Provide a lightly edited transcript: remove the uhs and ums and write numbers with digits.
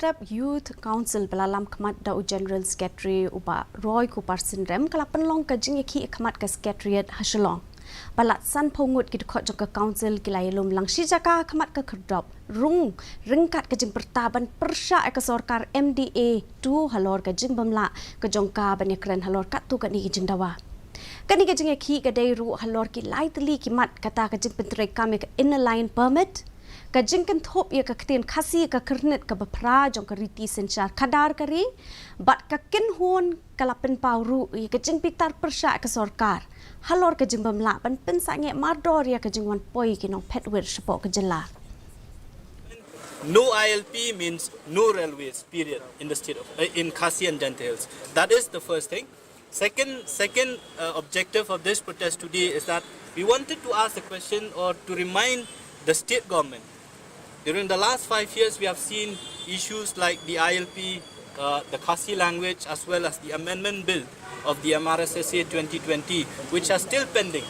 terhadap Youth Council belalam Hakhmat Dau General Secretary uba Roy Kupar Sindrem kala Pynlong ke Jingiakhih Hakhmat ke Secretariat Shillong. Balat san pongut ki dekot jong ke council kilai lum lang Shijaka Hakhmat ke kerdop rung ringkat ke jing pertaban persya ke sorkar MDA tu halor ke jing bamla ke jongka banyak keren halor kat tu ke ni jing dawa. Kani ke Jingiakhih ke dai ru halor ki lai teli kimat kata ke jing pentrai kami ke inner line permit kajing kan thop ya ka ktin KHASI ka kernet ka bapra jong ka riti senchar kadar kari bat ka kin hon kalapen pauru ya kajing pitar persya ka sorkar halor ka jing bamla ban pen sange mardor ya ka jing wan poi ki nong petwer sepo ka jela. No ILP means no railways, period, in the state of in KHASI and Jingiakhih Hills. That is the first thing. Second objective of this protest today is that we wanted to ask the question or to remind the state government. During the last 5 years, we have seen issues like the ILP, the KHASI language, as well as the amendment bill of the MRSSA 2020, which are still pending.